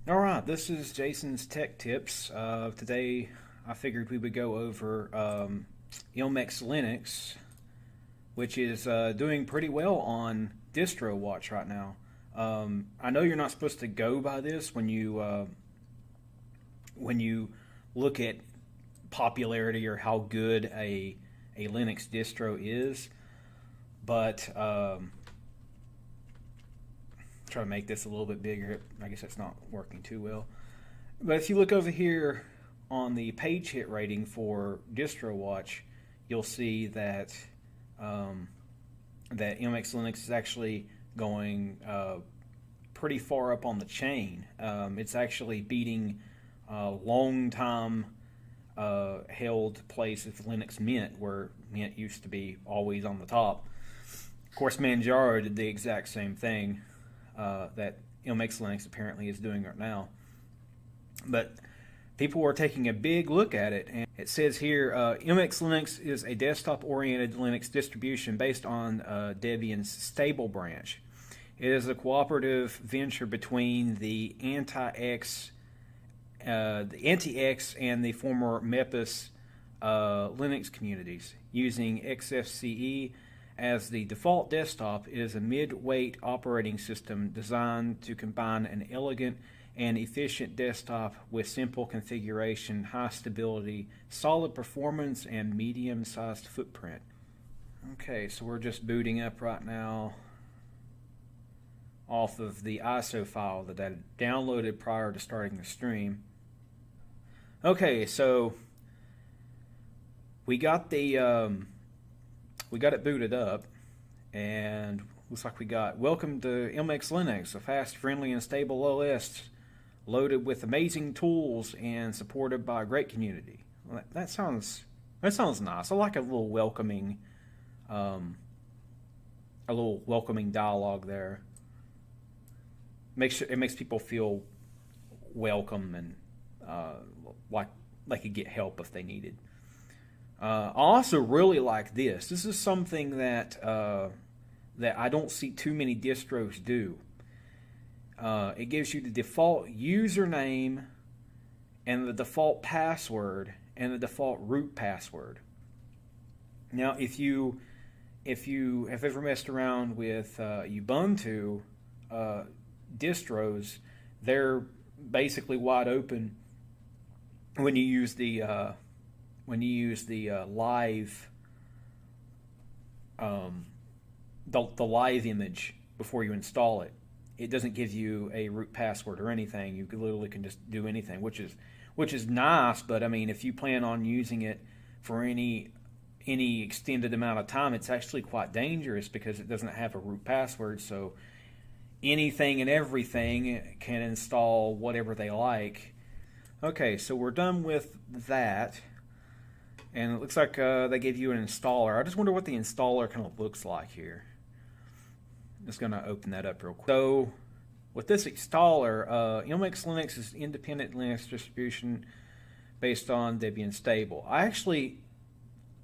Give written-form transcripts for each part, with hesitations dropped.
All right, this is Jason's Tech Tips. Today, I figured we would go over Ilmex Linux, which is doing pretty well on DistroWatch right now. I know you're not supposed to go by this when you look at popularity or how good a Linux distro is, but try to make this a little bit bigger. I guess that's not working too well. But if you look over here on the page hit rating for DistroWatch, you'll see um, that MX Linux is actually going pretty far up on the chain. It's actually beating long time held place of Linux Mint, where Mint used to be always on the top. Of course, Manjaro did the exact same thing that MX Linux apparently is doing right now. But people were taking a big look at it, and it says here MX Linux is a desktop oriented Linux distribution based on Debian's stable branch. It is a cooperative venture between the anti-X and the former MEPIS Linux communities. Using XFCE as the default desktop, it is a mid-weight operating system designed to combine an elegant and efficient desktop with simple configuration, high stability, solid performance, and medium-sized footprint. Okay, so we're just booting up right now off of the ISO file that I downloaded prior to starting the stream. Okay, so we got we got it booted up, and looks like we got welcome to MX Linux, a fast, friendly, and stable OS loaded with amazing tools and supported by a great community. Well, that sounds nice. I like um, a little welcoming dialogue there. It makes people feel welcome and uh, like they could get help if they needed. I also really like this. This is something that I don't see too many distros do. It gives you the default username and the default password and the default root password. Now, if you have ever messed around with Ubuntu uh, distros, they're basically wide open when you use the live um, the live image before you install it. It doesn't give you a root password or anything. You literally can just do anything, which is nice. But I mean, if you plan on using it for any extended amount of time, it's actually quite dangerous because it doesn't have a root password. So anything and everything can install whatever they like. Okay, so we're done with that. And it looks like they gave you an installer. I just wonder what the installer kind of looks like here. I'm just going to open that up real quick. So, with this installer, Ilmex Linux is independent Linux distribution based on Debian Stable. I actually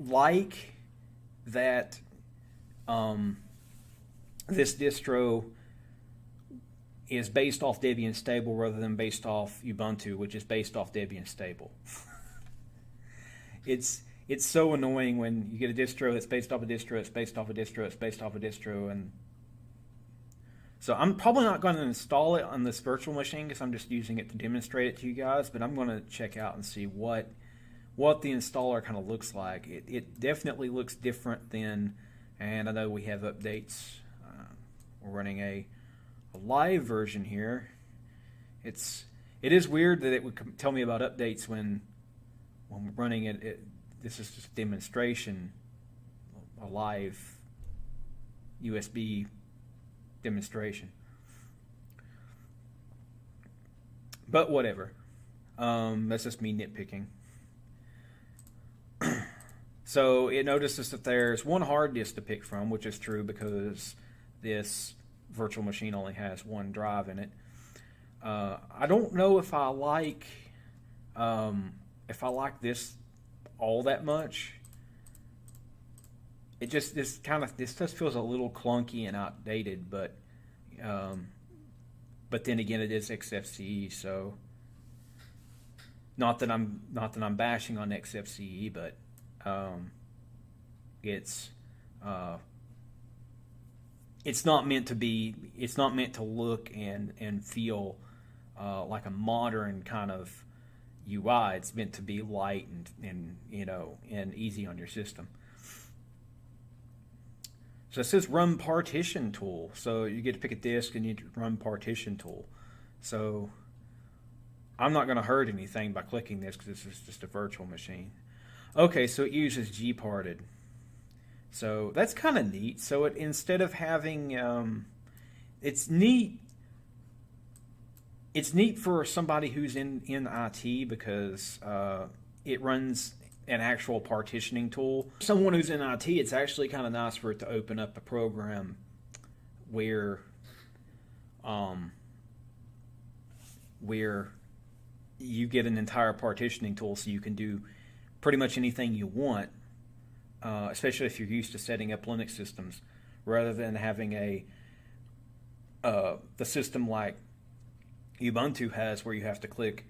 like that um, this distro is based off Debian Stable rather than based off Ubuntu, which is based off Debian Stable. It's so annoying when you get a distro that's based off a distro, it's based off a distro, it's based off a distro, and so I'm probably not going to install it on this virtual machine because I'm just using it to demonstrate it to you guys. But I'm going to check out and see what the installer kind of looks like. It definitely looks different than, and I know we have updates. We're running a live version here. It is weird that it would tell me about updates when we're running it. This is just a demonstration, a live USB demonstration. But whatever. That's just me nitpicking. So it notices that there's one hard disk to pick from, which is true because this virtual machine only has one drive in it. I don't know if I like this all that much. It just this just feels a little clunky and outdated, but um, but then again, it is XFCE, so not that I'm bashing on XFCE, but it's uh, it's not meant to look and feel like a modern kind of UI. It's meant to be light and easy on your system. So it says run partition tool. So you get to pick a disk and you run partition tool. So I'm not going to hurt anything by clicking this because this is just a virtual machine. Okay, so it uses gparted. So that's kind of neat. So it instead of having, it's neat. It's neat for somebody who's in IT because it runs an actual partitioning tool. Someone who's in IT, it's actually kind of nice for it to open up a program where where you get an entire partitioning tool, so you can do pretty much anything you want, especially if you're used to setting up Linux systems, rather than having the system like Ubuntu has, where you have to click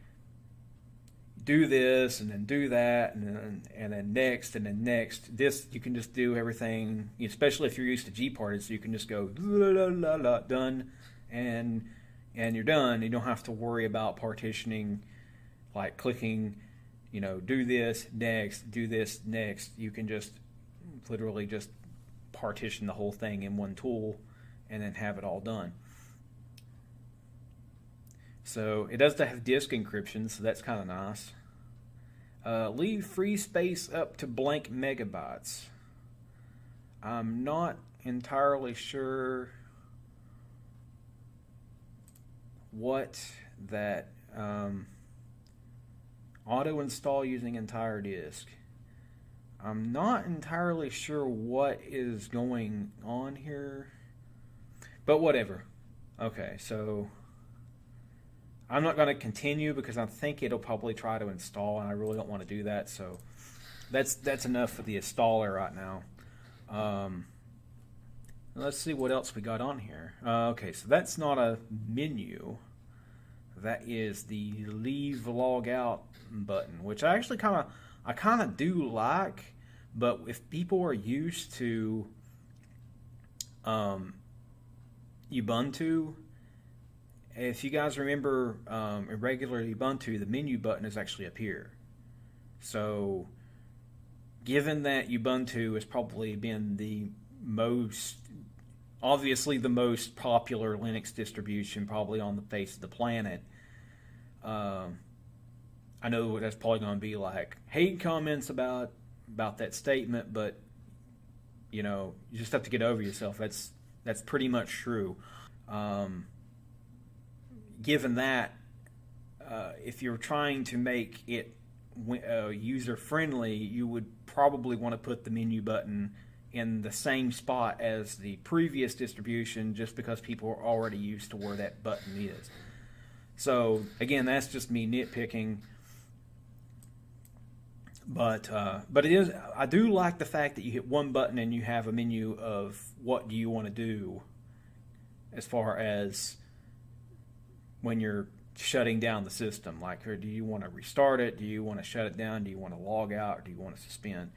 do this and then do that and then next and then next. This you can just do everything, especially if you're used to gparted, so you can just go la, la, la, la, done, and you're done. You don't have to worry about partitioning, like clicking, do this next, do this next. You can just literally just partition the whole thing in one tool and then have it all done. So it does have disk encryption, so that's kind of nice. Leave free space up to blank megabytes. I'm not entirely sure what that auto install using entire disk. I'm not entirely sure what is going on here, but whatever. Okay, so I'm not going to continue because I think it'll probably try to install, and I really don't want to do that. So that's enough for the installer right now. Let's see what else we got on here. Okay, so that's not a menu. That is the leave log out button, which I actually kind of do like. But if people are used to Ubuntu, if you guys remember in regular Ubuntu, the menu button is actually up here. So given that Ubuntu has probably been obviously the most popular Linux distribution probably on the face of the planet, I know that's probably going to be like hate comments about that statement, but you just have to get over yourself. That's pretty much true. Given that, if you're trying to make it user friendly, you would probably want to put the menu button in the same spot as the previous distribution, just because people are already used to where that button is. So again, that's just me nitpicking. But it is. I do like the fact that you hit one button and you have a menu of what do you want to do, as far as when you're shutting down the system. Like, or do you want to restart it? Do you want to shut it down? Do you want to log out? Or do you want to suspend?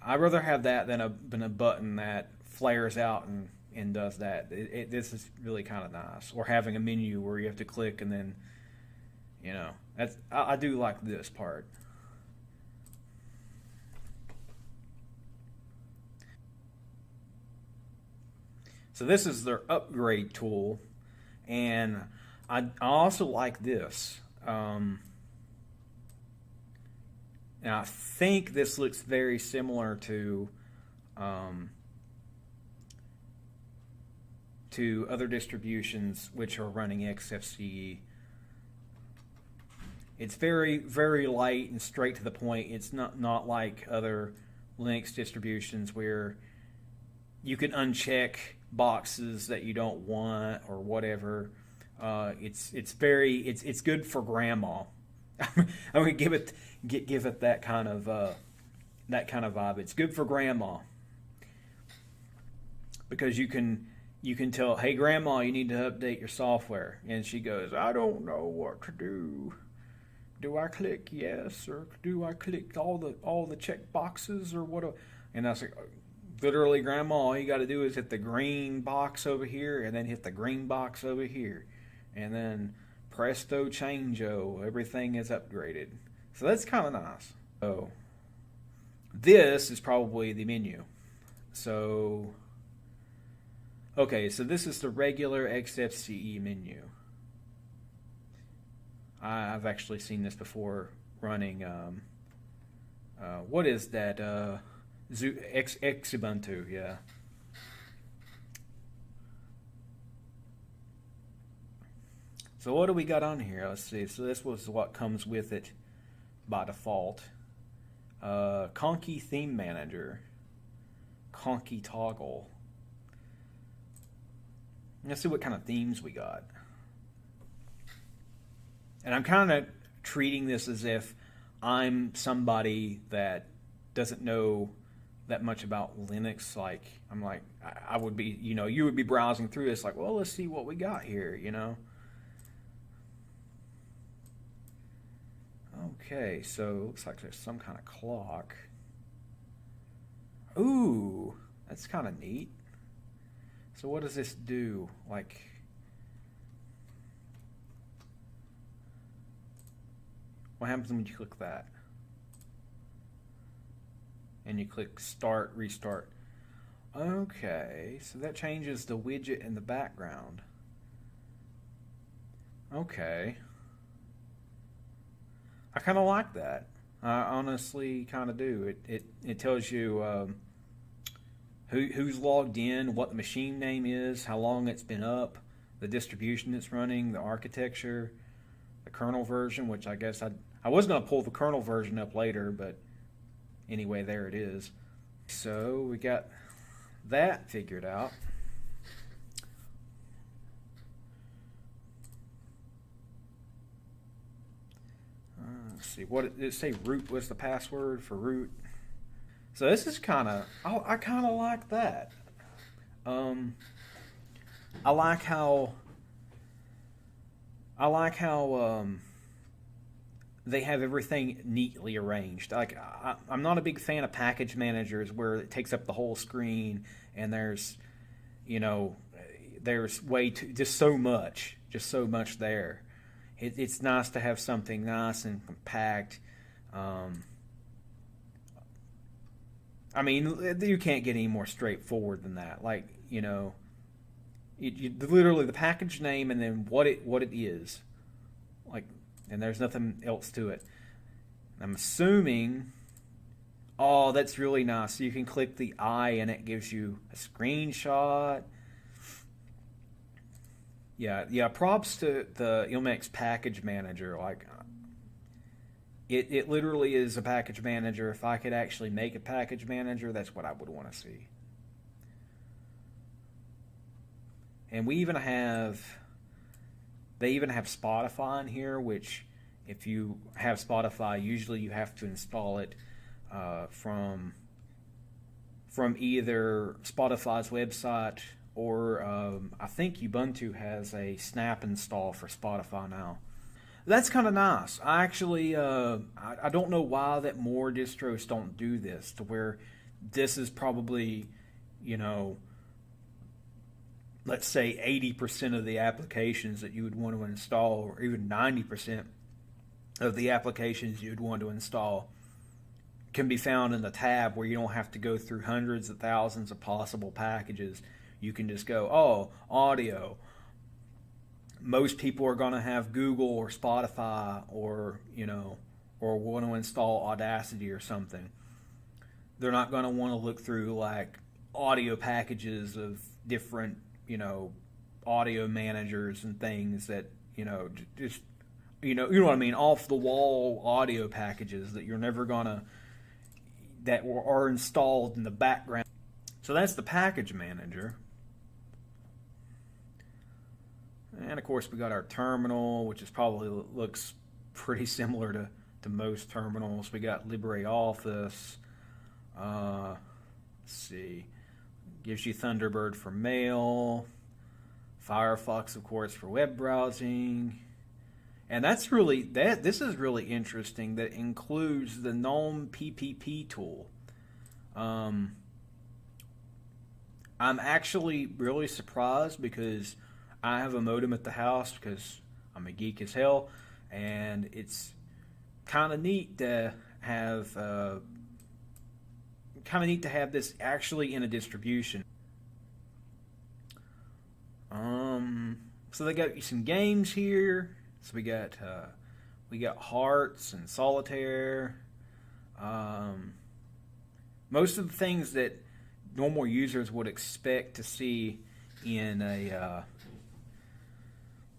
I'd rather have that than a button that flares out and does that. This is really kind of nice. Or having a menu where you have to click and then, I do like this part. So this is their upgrade tool, and I also like this. And I think this looks very similar to other distributions which are running XFCE. It's very, very light and straight to the point. It's not like other Linux distributions where you can uncheck boxes that you don't want or whatever. It's good for grandma. I'm gonna give it that kind of vibe. It's good for grandma because you can you can tell, hey, grandma, you need to update your software. And she goes, I don't know what to do. Do I click yes, or do I click all the check boxes, or what? And I was like, literally, grandma, all you got to do is hit the green box over here and then hit the green box over here. And then presto changeo, everything is upgraded. So that's kind of nice. So this is probably the menu. So, okay, so this is the regular XFCE menu. I've actually seen this before running. What is that? Xubuntu, yeah. So what do we got on here? Let's see. So this was what comes with it by default. Conky Theme Manager. Conky Toggle. Let's see what kind of themes we got. And I'm kind of treating this as if I'm somebody that doesn't know that much about Linux. Like, I'm like, I would be, you would be browsing through this like, well, let's see what we got here. Okay, so it looks like there's some kind of clock. Ooh, that's kind of neat. So what does this do? Like, what happens when you click that? And you click start, restart. Okay, so that changes the widget in the background. Okay. I kind of like that. I honestly kind of do. It tells you who's logged in, what the machine name is, how long it's been up, the distribution it's running, the architecture, the kernel version, which I guess I was going to pull the kernel version up later, but anyway, there it is. So we got that figured out. Let's see, what did it say? Root was the password for root. So this is kind of, I kind of like that. I like how they have everything neatly arranged. Like, I'm not a big fan of package managers where it takes up the whole screen and there's way too just so much there. It's nice to have something nice and compact. I mean, you can't get any more straightforward than that. Like, literally the package name and then what it is. Like, and there's nothing else to it. I'm assuming. Oh, that's really nice. So you can click the eye and it gives you a screenshot. Yeah. Props to the Ilmex package manager. Like, it literally is a package manager. If I could actually make a package manager, that's what I would want to see. And they even have Spotify in here, which if you have Spotify, usually you have to install it from either Spotify's website or I think Ubuntu has a snap install for Spotify now. That's kind of nice. I actually I don't know why that more distros don't do this, to where this is probably, let's say 80% of the applications that you would want to install, or even 90% of the applications you'd want to install can be found in the tab, where you don't have to go through hundreds of thousands of possible packages. You can just go, audio. Most people are going to have Google or Spotify or want to install Audacity or something. They're not going to want to look through like audio packages of different, audio managers and things that, just, you know what I mean, off the wall audio packages that you're never going to, that are installed in the background. So that's the package manager. And of course we got our terminal, which is probably looks pretty similar to most terminals. We got LibreOffice. Let's see. Gives you Thunderbird for mail, Firefox, of course, for web browsing. And this is really interesting. That includes the GNOME PPP tool. I'm actually really surprised because I have a modem at the house because I'm a geek as hell, and it's kind of neat to have this actually in a distribution. So they got some games here. So we got Hearts and Solitaire. Most of the things that normal users would expect to see in a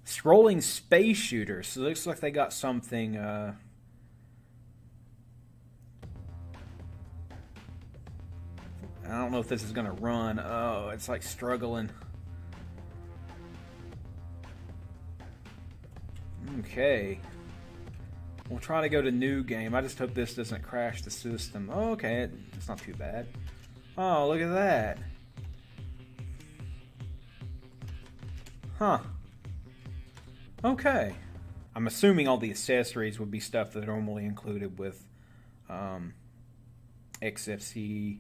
scrolling space shooter. So it looks like they got something. I don't know if this is going to run. Oh, it's like struggling. Okay. We'll try to go to new game. I just hope this doesn't crash the system. Oh, okay, it's not too bad. Oh, look at that. Huh. Okay. I'm assuming all the accessories would be stuff that are normally included with XFCE.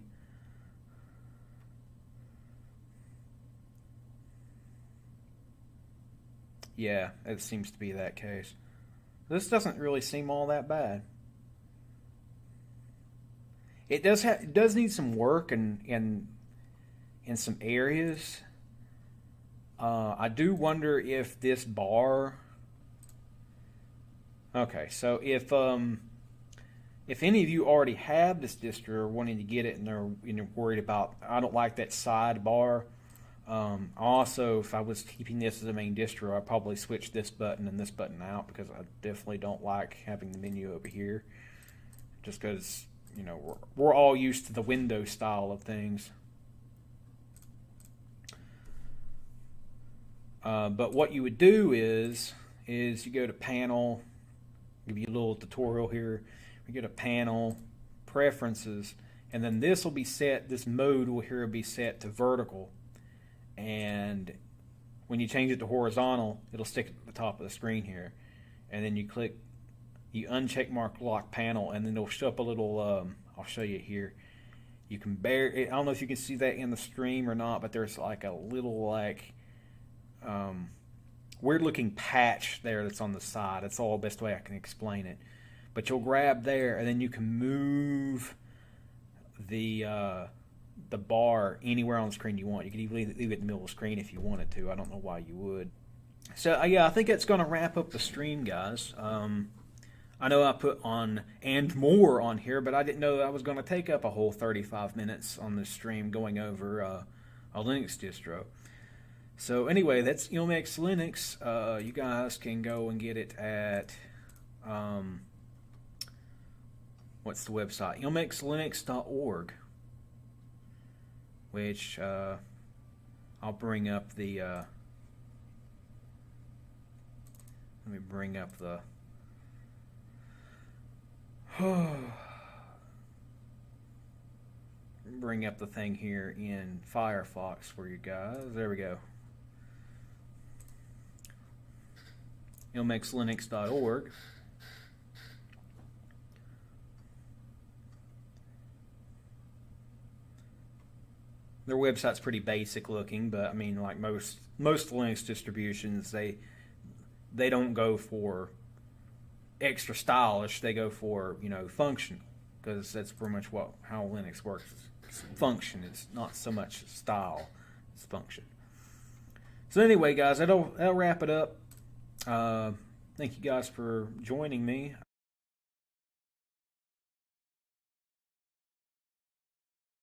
Yeah, it seems to be that case. This doesn't really seem all that bad. It does need some work in some areas. I do wonder if this bar. Okay, so if any of you already have this distro or wanting to get it and they're worried about, I don't like that sidebar. Also, if I was keeping this as a main distro, I'd probably switch this button and this button out because I definitely don't like having the menu over here. Just because, we're all used to the Windows style of things. But what you would do is you go to Panel, give you a little tutorial here. You go to Panel, Preferences, and then this mode will here be set to vertical. And when you change it to horizontal, it'll stick at the top of the screen here. And then you uncheck mark lock panel, and then it'll show up a little, I'll show you here. You can I don't know if you can see that in the stream or not, but there's like a little weird looking patch there that's on the side. That's all the best way I can explain it. But you'll grab there, and then you can move the bar anywhere on the screen you want. You can even leave it in the middle of the screen if you wanted to. I don't know why you would. So yeah, I think that's going to wrap up the stream, guys. I know I put on and more on here, but I didn't know I was going to take up a whole 35 minutes on this stream going over a Linux distro. So anyway, that's Ilmex Linux. You guys can go and get it at what's the website? ilmexlinux.org. Which I'll bring up the let me bring up the bring up the thing here in Firefox for you guys. There we go. ilmexlinux.org. Their website's pretty basic looking, but I mean, like most Linux distributions, they don't go for extra stylish. They go for function, because that's pretty much how Linux works. It's function. It's not so much style; it's function. So anyway, guys, that'll wrap it up. Thank you guys for joining me.